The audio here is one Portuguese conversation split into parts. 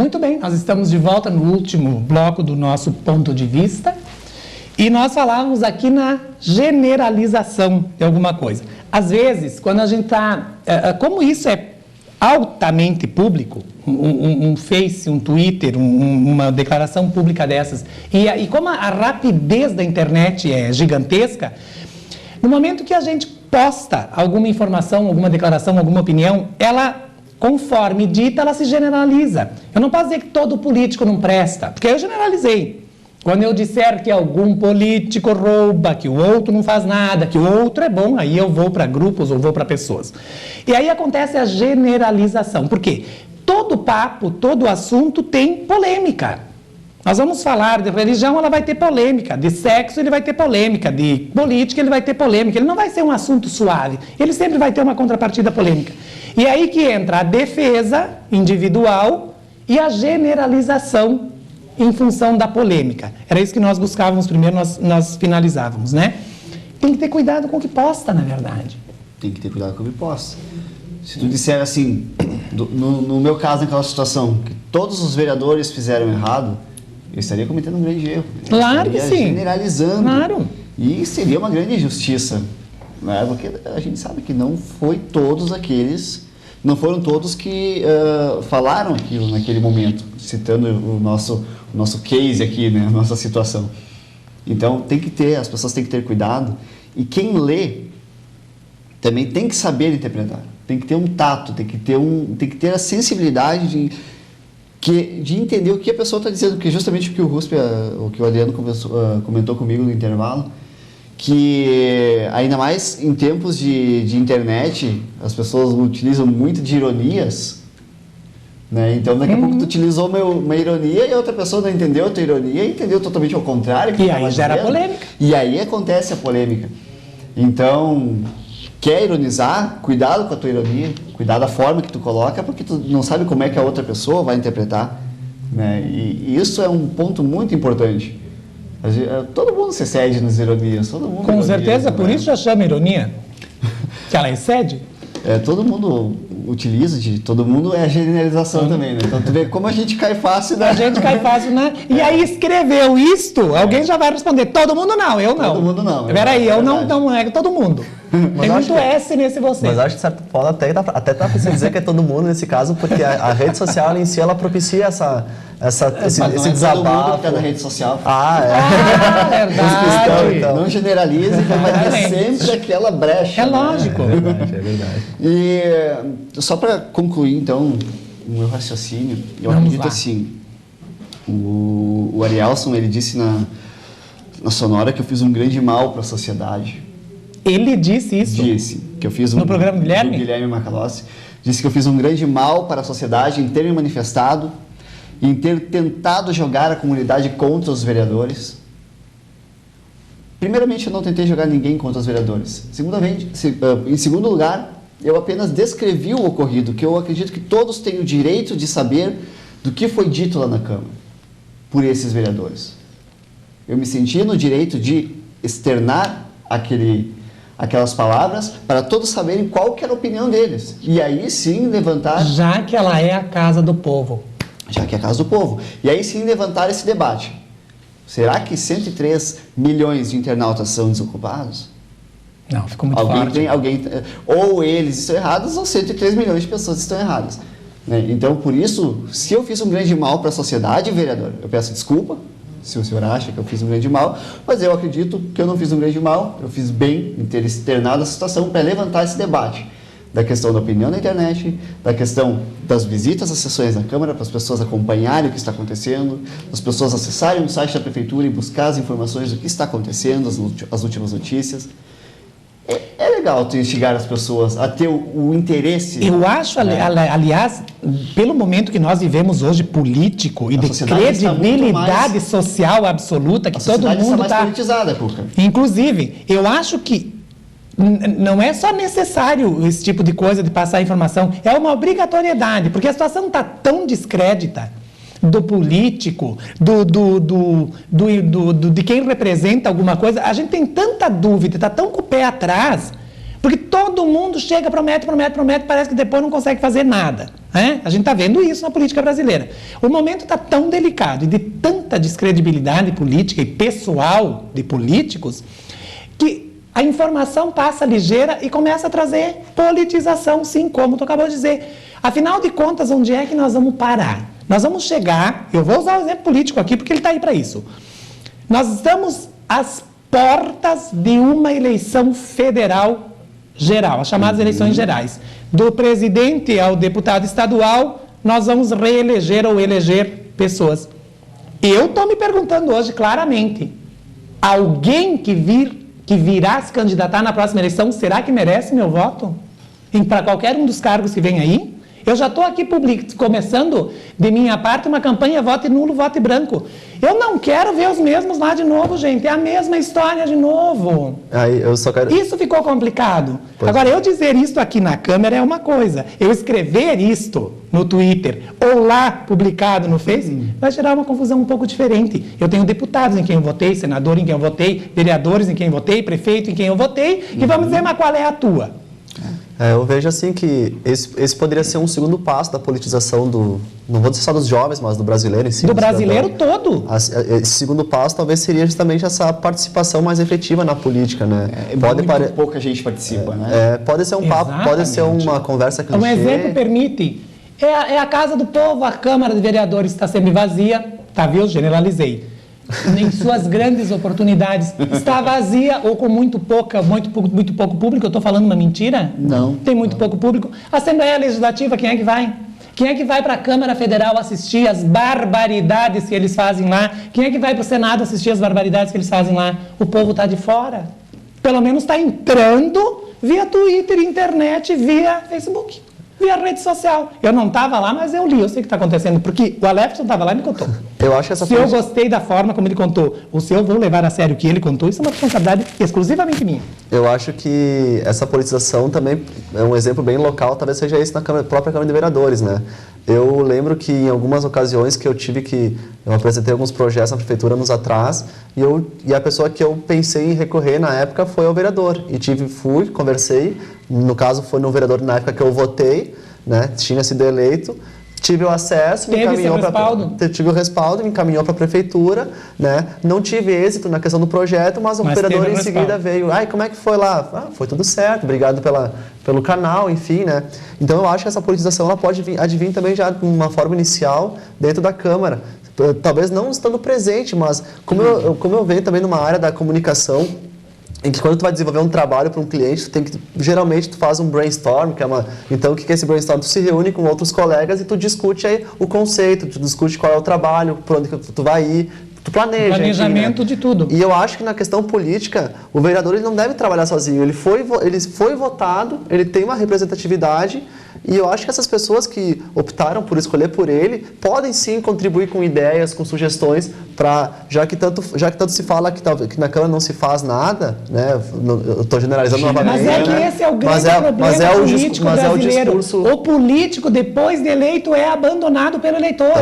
Muito bem, nós estamos de volta no último bloco do nosso ponto de vista e nós falávamos aqui na generalização de alguma coisa. Às vezes, quando a gente está... como isso é altamente público, um Face, um Twitter, uma declaração pública dessas, e como a rapidez da internet é gigantesca, no momento que a gente posta alguma informação, alguma declaração, alguma opinião, ela, conforme dita, ela se generaliza. Eu não posso dizer que todo político não presta, porque eu generalizei. Quando eu disser que algum político rouba, que o outro não faz nada, que o outro é bom, aí eu vou para grupos ou vou para pessoas. E aí acontece a generalização. Por quê? Todo papo, todo assunto tem polêmica. Nós vamos falar de religião, ela vai ter polêmica. De sexo, ele vai ter polêmica. De política, ele vai ter polêmica. Ele não vai ser um assunto suave. Ele sempre vai ter uma contrapartida polêmica. E aí que entra a defesa individual e a generalização em função da polêmica. Era isso que nós buscávamos primeiro, nós finalizávamos, né? Tem que ter cuidado com o que posta, na verdade. Tem que ter cuidado com o que posta. Se tu disser assim, no meu caso, naquela situação, que todos os vereadores fizeram errado, eu estaria cometendo um grande erro. Claro que sim. Generalizando. Claro. E seria uma grande injustiça, né? Porque a gente sabe que não foram todos que falaram aquilo naquele momento, citando o nosso case aqui, né? A nossa situação. Então, as pessoas têm que ter cuidado. E quem lê também tem que saber interpretar. Tem que ter um tato, tem que ter a sensibilidade de entender o que a pessoa está dizendo, porque justamente o que o que o Adriano comentou comigo no intervalo, que ainda mais em tempos de internet, as pessoas utilizam muito de ironias, né? Então daqui a pouco tu utilizou uma ironia e a outra pessoa não entendeu a tua ironia e entendeu totalmente ao contrário. E aí gera polêmica. E aí acontece a polêmica. Então, quer ironizar? Cuidado com a tua ironia, cuidado da forma que tu coloca, porque tu não sabe como é que a outra pessoa vai interpretar, né? E isso é um ponto muito importante. Todo mundo se excede nas ironias, todo mundo. Com certeza, por isso já chama ironia, que ela excede. Todo mundo utiliza, todo mundo é a generalização também, né? Então tu vê como a gente cai fácil, né? A gente cai fácil, né? E aí escreveu isto, alguém já vai responder, todo mundo não, eu não. Todo mundo não. Peraí, eu não é todo mundo. Tem muito S nesse você. Mas acho que de certa forma até tá precisando dizer que é todo mundo nesse caso, porque a rede social em si, ela propicia esse desabafo. Todo mundo na rede social. Verdade. Então. Não generalize, que vai ter sempre aquela brecha. É lógico. É verdade. E só para concluir, então, o meu raciocínio, eu acredito assim, o Arielson, ele disse na Sonora que eu fiz um grande mal para a sociedade. Ele disse isso? Disse que eu fiz no programa do Guilherme? Do Guilherme Macalossi. Disse que eu fiz um grande mal para a sociedade em ter me manifestado, em ter tentado jogar a comunidade contra os vereadores. Primeiramente, eu não tentei jogar ninguém contra os vereadores. Em segundo lugar, eu apenas descrevi o ocorrido, que eu acredito que todos têm o direito de saber do que foi dito lá na Câmara por esses vereadores. Eu me senti no direito de externar aquelas palavras para todos saberem qual que era a opinião deles. E aí sim levantar... Já que ela é a casa do povo. Já que é a casa do povo. E aí sim levantar esse debate. Será que 103 milhões de internautas são desocupados? Não, ficou muito forte. Ou eles estão errados ou 103 milhões de pessoas estão erradas. Né? Então, por isso, se eu fiz um grande mal para a sociedade, vereador, eu peço desculpa, se o senhor acha que eu fiz um grande mal, mas eu acredito que eu não fiz um grande mal, eu fiz bem em ter externado a situação para levantar esse debate da questão da opinião na internet, da questão das visitas às sessões da Câmara, para as pessoas acompanharem o que está acontecendo, as pessoas acessarem o site da Prefeitura e buscar as informações do que está acontecendo, as últimas notícias. É legal tu instigar as pessoas a ter o interesse. Eu acho, aliás, pelo momento que nós vivemos hoje político e de credibilidade social absoluta, que todo mundo está mais politizada, Cuca. Inclusive, eu acho que não é só necessário esse tipo de coisa de passar informação, é uma obrigatoriedade, porque a situação está tão descrédita do político, de quem representa alguma coisa, a gente tem tanta dúvida, está tão com o pé atrás, Porque todo mundo chega, promete, parece que depois não consegue fazer nada. Né? A gente está vendo isso na política brasileira. O momento está tão delicado e de tanta descredibilidade política e pessoal de políticos que a informação passa ligeira e começa a trazer politização, sim, como tu acabou de dizer. Afinal de contas, onde é que nós vamos parar? Nós vamos chegar, eu vou usar o exemplo político aqui porque ele está aí para isso. Nós estamos às portas de uma eleição federal geral, as chamadas eleições gerais. Do presidente ao deputado estadual, nós vamos reeleger ou eleger pessoas. Eu estou me perguntando hoje claramente, alguém que virá se candidatar na próxima eleição, será que merece meu voto? Para qualquer um dos cargos que vem aí? Eu já estou aqui começando, de minha parte, uma campanha vote nulo, vote branco. Eu não quero ver os mesmos lá de novo, gente. É a mesma história de novo. Aí, eu só quero... Isso ficou complicado. Pois Agora, eu dizer isto aqui na câmera é uma coisa. Eu escrever isto no Twitter ou lá publicado no Facebook vai gerar uma confusão um pouco diferente. Eu tenho deputados em quem eu votei, senador em quem eu votei, vereadores em quem eu votei, prefeito em quem eu votei, e vamos dizer, mas qual é a tua? Eu vejo assim que esse poderia ser um segundo passo da politização não vou dizer só dos jovens, mas do brasileiro em si. Do brasileiro todo. Esse segundo passo talvez seria justamente essa participação mais efetiva na política, né? Muito pouca gente participa, né? Pode ser um papo, pode ser uma conversa clichê. Um exemplo permite. É a casa do povo, a Câmara de Vereadores está sempre vazia, tá, viu? Generalizei. Em suas grandes oportunidades, está vazia ou com muito pouco público. Eu estou falando uma mentira? Não. Tem muito pouco público. A Assembleia Legislativa, quem é que vai? Quem é que vai para a Câmara Federal assistir as barbaridades que eles fazem lá? Quem é que vai para o Senado assistir as barbaridades que eles fazem lá? O povo está de fora. Pelo menos está entrando via Twitter, internet, via Facebook, via rede social. Eu não estava lá, mas eu li, eu sei o que está acontecendo, porque o Alepson estava lá e me contou. Eu acho que essa eu gostei da forma como ele contou, ou se eu vou levar a sério o que ele contou, isso é uma responsabilidade exclusivamente minha. Eu acho que essa politização também é um exemplo bem local, talvez seja isso na própria Câmara de Vereadores, né? Eu lembro que em algumas ocasiões que eu apresentei alguns projetos na prefeitura anos atrás, e a pessoa que eu pensei em recorrer na época foi ao vereador. E conversei, no caso foi no vereador na época que eu votei, né? Tinha sido eleito. Tive o acesso, tive o respaldo, me encaminhou para a prefeitura, né? Não tive êxito na questão do projeto, mas o vereador em seguida veio, como é que foi lá? Foi tudo certo, obrigado pelo canal, enfim, né? Então eu acho que essa politização ela pode advir também já de uma forma inicial dentro da Câmara. Talvez não estando presente, mas como eu venho também numa área da comunicação, em que quando tu vai desenvolver um trabalho para um cliente, geralmente tu faz um brainstorm, então o que é esse brainstorm? Tu se reúne com outros colegas e tu discute aí o conceito, tu discute qual é o trabalho, por onde tu vai ir, tu planeja. Planejamento de tudo. E eu acho que na questão política, o vereador ele não deve trabalhar sozinho, ele foi votado, ele tem uma representatividade. E eu acho que essas pessoas que optaram por escolher por ele podem sim contribuir com ideias, com sugestões, já que tanto se fala que na Câmara não se faz nada, né? Eu estou generalizando novamente. Mas é que esse é o grande problema político brasileiro. O político, depois de eleito, é abandonado pelo eleitor.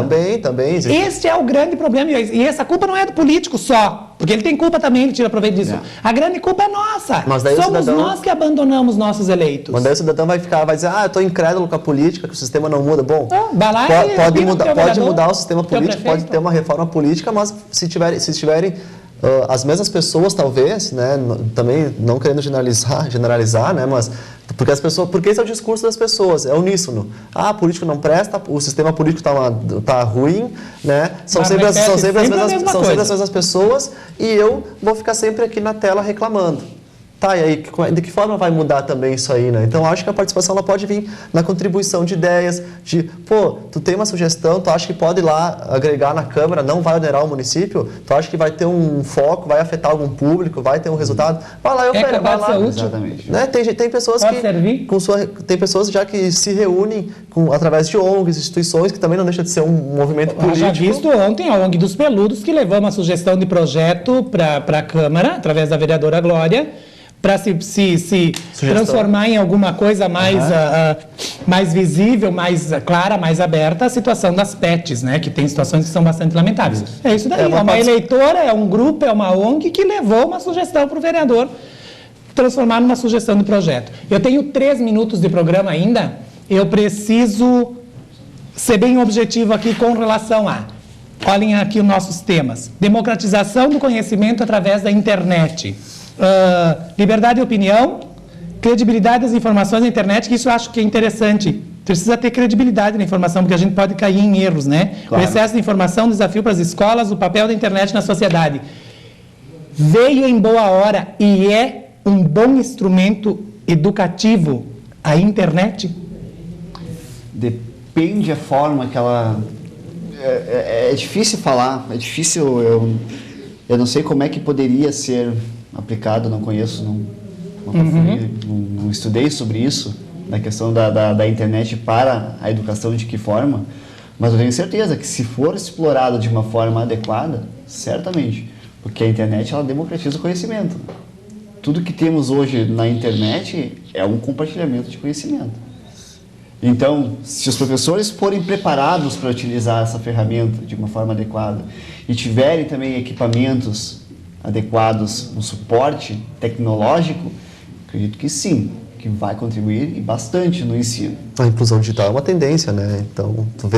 Também existe. Este é o grande problema. E essa culpa não é do político só, porque ele tem culpa também, ele tira proveito disso. A grande culpa é nossa. Somos nós que abandonamos nossos eleitos. Mas daí o cidadão vai dizer, eu estou incrédulo com a política, que o sistema não muda. Bom, pode mudar o sistema político, pode ter uma reforma política, mas se estiverem as mesmas pessoas, talvez, né, também não querendo generalizar, né, mas porque esse é o discurso das pessoas, é uníssono. Político não presta, o sistema político tá ruim, né? São sempre as mesmas pessoas e eu vou ficar sempre aqui na tela reclamando. Tá, e aí, de que forma vai mudar também isso aí, né? Então, eu acho que a participação ela pode vir na contribuição de ideias, tu tem uma sugestão, tu acha que pode ir lá agregar na Câmara, não vai onerar o município, tu acha que vai ter um foco, vai afetar algum público, vai ter um resultado, vai lá e oferece, vai lá. Exatamente. Né? Tem pessoas tem pessoas já que se reúnem através de ONGs, instituições, que também não deixa de ser um movimento político. Já visto ontem a ONG dos Peludos, que levou uma sugestão de projeto para a Câmara, através da vereadora Glória, para se transformar em alguma coisa mais visível, mais clara, mais aberta, a situação das PETs, né? Que tem situações que são bastante lamentáveis. É isso daí, é uma eleitora, é um grupo, é uma ONG que levou uma sugestão para o vereador transformar numa sugestão de projeto. Eu tenho 3 minutos de programa ainda, eu preciso ser bem objetivo aqui com relação a... Olhem aqui os nossos temas. Democratização do conhecimento através da internet. Liberdade de opinião, credibilidade das informações na internet, que isso eu acho que é interessante. Precisa ter credibilidade na informação, porque a gente pode cair em erros, né? Claro. O excesso de informação, desafio para as escolas, o papel da internet na sociedade. Veio em boa hora e é um bom instrumento educativo a internet? Depende a forma que ela... É difícil falar, é difícil... Eu não sei como é que poderia ser aplicado, não conheço, não estudei sobre isso, na questão da internet para a educação, de que forma, mas eu tenho certeza que se for explorado de uma forma adequada, certamente, porque a internet ela democratiza o conhecimento. Tudo que temos hoje na internet é um compartilhamento de conhecimento. Então, se os professores forem preparados para utilizar essa ferramenta de uma forma adequada e tiverem também equipamentos adequados, um suporte tecnológico, acredito que sim, que vai contribuir e bastante no ensino. A inclusão digital é uma tendência, né? Então, tu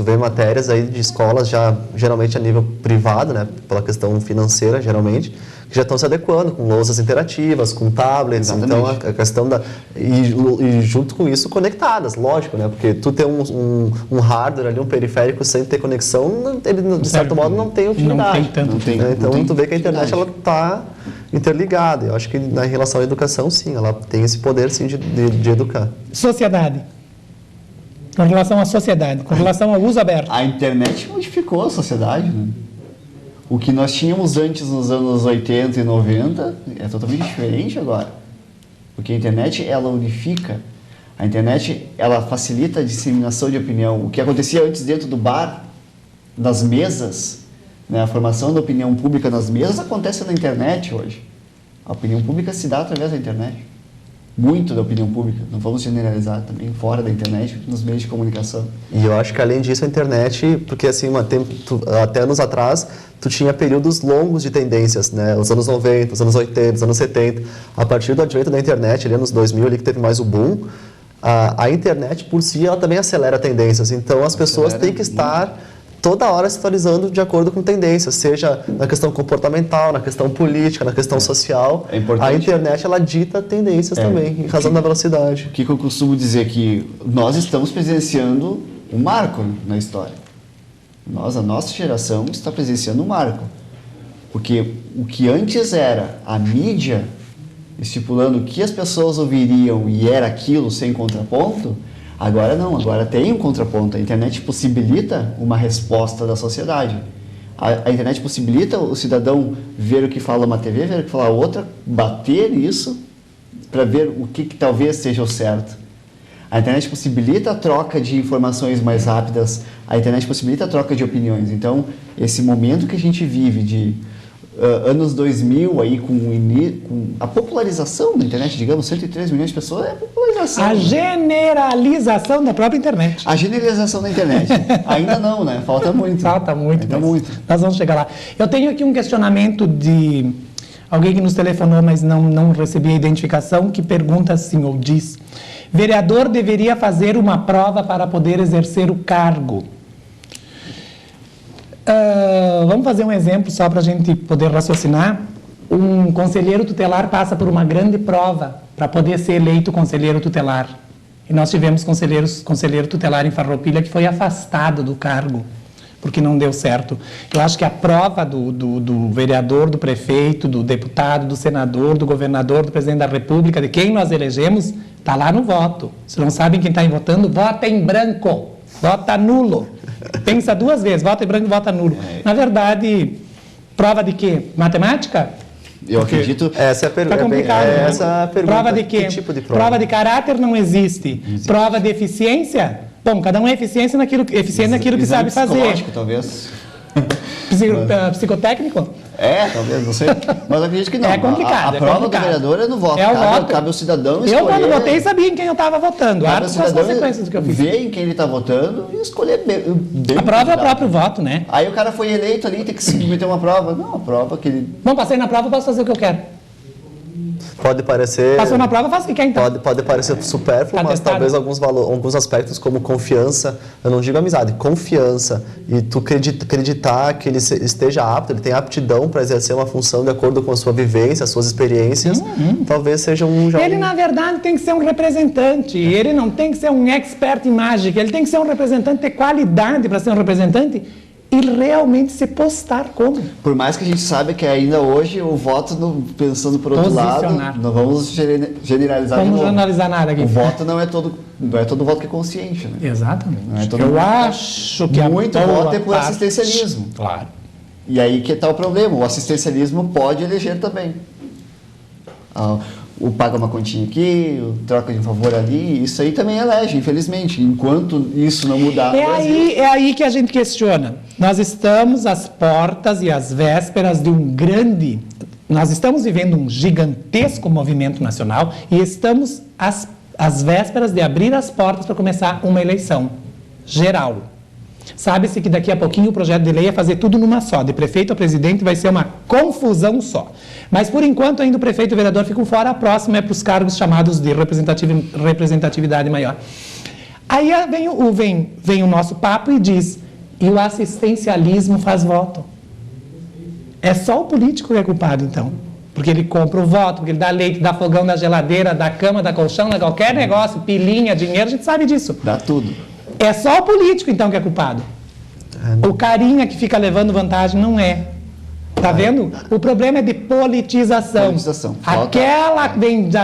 vê matérias aí de escolas já, geralmente a nível privado, né? Pela questão financeira, geralmente, que já estão se adequando com louças interativas, com tablets. Exatamente. Então, a questão da... E junto com isso, conectadas, lógico, né? Porque tu ter um hardware ali, um periférico sem ter conexão, ele, de certo modo, não tem utilidade. Não tem tanto. Não tem, né? Então, tu vê que a internet, ela está interligada. Eu acho que, na relação à educação, sim, ela tem esse poder, sim, de educar. Sociedade. Com relação à sociedade, com relação ao uso aberto. A internet modificou a sociedade, né? O que nós tínhamos antes nos anos 80 e 90 é totalmente diferente agora. Porque a internet, ela unifica. A internet, ela facilita a disseminação de opinião. O que acontecia antes dentro do bar, das mesas, né, a formação da opinião pública nas mesas, acontece na internet hoje. A opinião pública se dá através da internet. Muito da opinião pública, não vamos generalizar também, fora da internet, nos meios de comunicação. E eu acho que além disso a internet, porque assim, até anos atrás, tu tinha períodos longos de tendências, né? Os anos 90, os anos 80, os anos 70. A partir do advento da internet, ali nos 2000, ali que teve mais o boom, a internet por si, ela também acelera tendências. Então as pessoas têm que estar toda hora se atualizando de acordo com tendências, seja na questão comportamental, na questão política, na questão social. É importante. A internet, ela dita tendências também, em razão da velocidade. O que eu costumo dizer que nós estamos presenciando um marco na história. A nossa geração está presenciando um marco. Porque o que antes era a mídia estipulando o que as pessoas ouviriam e era aquilo sem contraponto, agora não, agora tem um contraponto. A internet possibilita uma resposta da sociedade. A internet possibilita o cidadão ver o que fala uma TV, ver o que fala outra, bater isso para ver o que talvez seja o certo. A internet possibilita a troca de informações mais rápidas, a internet possibilita a troca de opiniões. Então, esse momento que a gente vive de anos 2000, aí, com a popularização da internet, digamos, 103 milhões de pessoas, é a popularização. A generalização da própria internet. A generalização da internet. Ainda não, né? Falta muito. Falta muito. Falta muito. Nós vamos chegar lá. Eu tenho aqui um questionamento de alguém que nos telefonou, mas não recebi a identificação, que pergunta assim, ou diz: vereador deveria fazer uma prova para poder exercer o cargo. Vamos fazer um exemplo só para a gente poder raciocinar. Um conselheiro tutelar passa por uma grande prova para poder ser eleito conselheiro tutelar. E nós tivemos conselheiro tutelar em Farroupilha que foi afastado do cargo, porque não deu certo. Eu acho que a prova do vereador, do prefeito, do deputado, do senador, do governador, do presidente da República, de quem nós elegemos, está lá no voto. Se não sabem quem está votando, vota em branco, vota nulo. Pensa 2 vezes, vota em branco e vota nulo. Na verdade, prova de quê? Matemática? Eu acredito... Essa é a pergunta. Está complicado. Essa é a pergunta. Prova de quê? Que tipo de prova? Prova de caráter não existe. Prova de eficiência? Bom, cada um é eficiente naquilo que sabe fazer. Psicológico, talvez. Psicotécnico? Talvez, não sei. Mas eu acredito que não. É complicado. A prova do vereador é no voto. Cabe ao cidadão escolher. Eu, quando votei, sabia em quem eu estava votando. Cabe ao cidadão as consequências do que eu fiz. ver em quem ele está votando e escolher bem. A prova é o próprio voto, né? Aí o cara foi eleito ali, tem que submeter uma prova. Não, a prova que ele... Bom, passei na prova, posso fazer o que eu quero. Pode parecer... Passou na prova, faz o que quer então. Pode parecer supérfluo, mas talvez alguns aspectos como confiança, eu não digo amizade, confiança, e tu acreditar que ele esteja apto, ele tem aptidão para exercer uma função de acordo com a sua vivência, as suas experiências, talvez seja Ele, na verdade, tem que ser um representante, ele não tem que ser um expert em mágica, ele tem que ser um representante, ter qualidade para ser um representante e realmente se postar como. Por mais que a gente saiba que ainda hoje o voto, pensando por outro lado, não vamos generalizar Vamos generalizar nada aqui. O voto não é todo voto que é consciente. Né? Exatamente. Não é todo Eu acho que muito voto é por assistencialismo. Claro. E aí que está o problema. O assistencialismo pode eleger também. O paga uma continha aqui, o troca de um favor ali, isso aí também elege, infelizmente. Enquanto isso não mudar... É aí que a gente questiona. Nós estamos às portas e às vésperas de um grande... Nós estamos vivendo um gigantesco movimento nacional e estamos às vésperas de abrir as portas para começar uma eleição geral. Sabe-se que daqui a pouquinho o projeto de lei é fazer tudo numa só, de prefeito a presidente vai ser uma confusão só. Mas por enquanto ainda o prefeito e o vereador ficam fora, a próxima é para os cargos chamados de representatividade maior. Aí vem o nosso papo e diz, e o assistencialismo faz voto. É só o político que é culpado então. Porque ele compra o voto, porque ele dá leite, dá fogão, dá geladeira, dá cama, dá colchão, dá qualquer negócio, pilinha, dinheiro, a gente sabe disso. Dá tudo. É só o político, então, que é culpado. O carinha que fica levando vantagem não é. Tá vendo? O problema é de politização.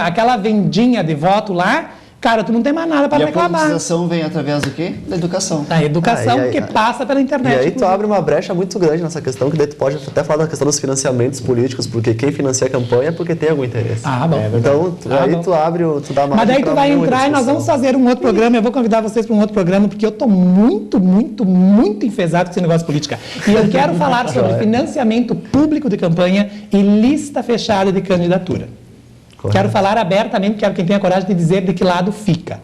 Aquela vendinha de voto lá, cara, tu não tem mais nada para reclamar. E a politização vem através do quê? Da educação. Da educação que passa pela internet. E aí tu abre uma brecha muito grande nessa questão, que daí tu pode até falar da questão dos financiamentos políticos, porque quem financia a campanha é porque tem algum interesse. Bom. Então, tu dá mais. Mas daí tu vai entrar e nós vamos fazer um outro programa, eu vou convidar vocês para um outro programa, porque eu estou muito, muito, muito enfesado com esse negócio de política. E eu quero falar sobre financiamento público de campanha e lista fechada de candidatura. Correto. Quero falar abertamente, quero quem tenha coragem de dizer de que lado fica.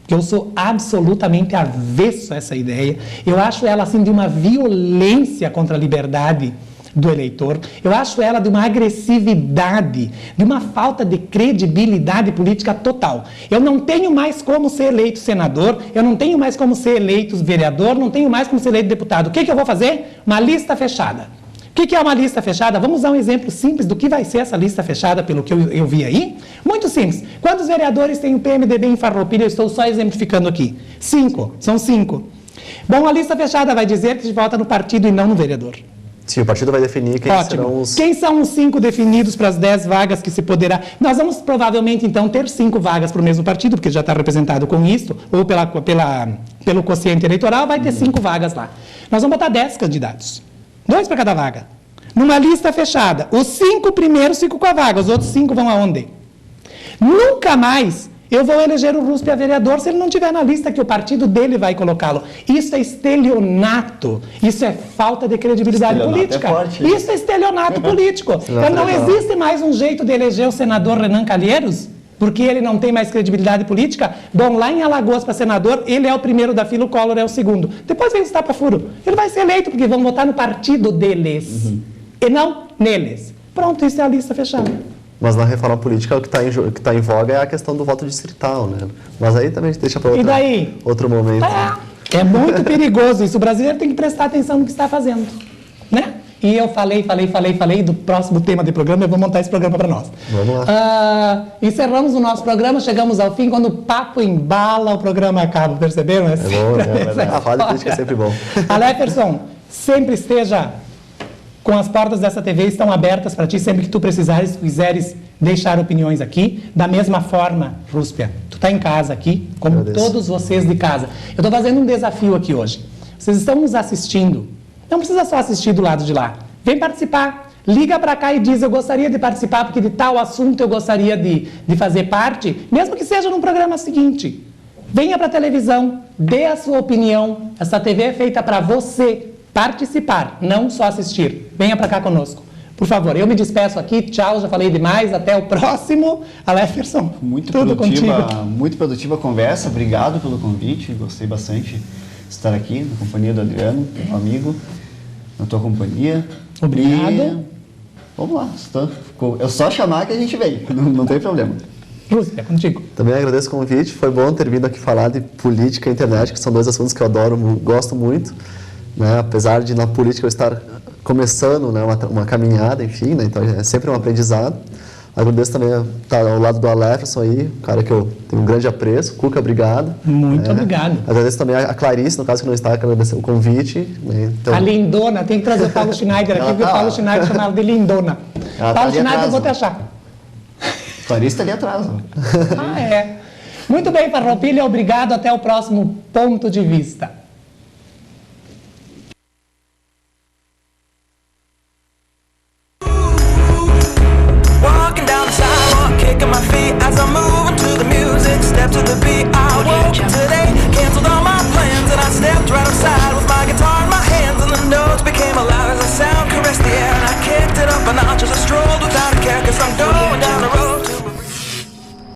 Porque eu sou absolutamente avesso a essa ideia. Eu acho ela assim de uma violência contra a liberdade do eleitor. Eu acho ela de uma agressividade, de uma falta de credibilidade política total. Eu não tenho mais como ser eleito senador, eu não tenho mais como ser eleito vereador, não tenho mais como ser eleito deputado. O que eu vou fazer? Uma lista fechada. O que é uma lista fechada? Vamos usar um exemplo simples do que vai ser essa lista fechada, pelo que eu vi aí. Muito simples. Quantos vereadores tem o PMDB em Farroupilha? Eu estou só exemplificando aqui. 5. São 5. Bom, a lista fechada vai dizer que a gente vota no partido e não no vereador. Sim, o partido vai definir quem serão os... Quem são os 5 definidos para as 10 vagas que se poderá... Nós vamos provavelmente, então, ter 5 vagas para o mesmo partido, porque já está representado com isso, ou pelo quociente eleitoral, vai ter 5 vagas lá. Nós vamos botar 10 candidatos. 2 para cada vaga. Numa lista fechada. Os 5 primeiros ficam com a vaga. Os outros 5 vão aonde? Nunca mais eu vou eleger o Ruspe a vereador se ele não estiver na lista que o partido dele vai colocá-lo. Isso é estelionato. Isso é falta de credibilidade política. Isso é estelionato político. Então não existe mais um jeito de eleger o senador Renan Calheiros, porque ele não tem mais credibilidade política. Bom, lá em Alagoas para senador, ele é o primeiro da fila, o Collor é o segundo. Depois vem o tapa-furo. Ele vai ser eleito porque vão votar no partido deles. E não neles. Pronto, isso é a lista fechada. Mas na reforma política o que está em voga é a questão do voto distrital, né? Mas aí também a gente deixa para outro momento. É muito perigoso isso. O brasileiro tem que prestar atenção no que está fazendo. Né? E eu falei do próximo tema do programa, eu vou montar esse programa para nós. Vamos lá. Encerramos o nosso programa, chegamos ao fim, quando o papo embala, o programa acaba, perceberam? É bom, a fala de política é sempre bom. Aleferson, sempre esteja com as portas dessa TV, estão abertas para ti, sempre que tu precisares, quiseres deixar opiniões aqui. Da mesma forma, Rúspia, tu está em casa aqui, como todos vocês de casa. Eu estou fazendo um desafio aqui hoje. Vocês estão nos assistindo. Não precisa só assistir do lado de lá. Vem participar. Liga para cá e diz, eu gostaria de participar, porque de tal assunto eu gostaria de fazer parte, mesmo que seja num programa seguinte. Venha para a televisão, dê a sua opinião. Essa TV é feita para você participar, não só assistir. Venha para cá conosco. Por favor, eu me despeço aqui. Tchau, já falei demais. Até o próximo. Aleferson, tudo contigo. Muito produtiva a conversa. Obrigado pelo convite. Gostei bastante de estar aqui na companhia do Adriano, meu amigo, na tua companhia. Obrigado. Vamos lá. É só chamar que a gente vem. Não tem problema. Rússia, contigo. Também agradeço o convite. Foi bom ter vindo aqui falar de política e internet, que são dois assuntos que eu adoro, gosto muito. Né? Apesar de na política eu estar começando, né, uma caminhada, enfim, né? Então é sempre um aprendizado. Agradeço também estar ao lado do Alerson aí, um cara que eu tenho um grande apreço. Cuca, obrigado. Muito obrigado. Agradeço também a Clarice, no caso que não está, agradecer o convite. Né? Então... A lindona, tem que trazer o Paulo Schneider aqui, porque o Paulo Schneider chamava de lindona. Paulo Schneider, eu vou te achar. Clarice está ali atrás. Ah, é. Muito bem, Farroupilha, obrigado. Até o próximo Ponto de Vista.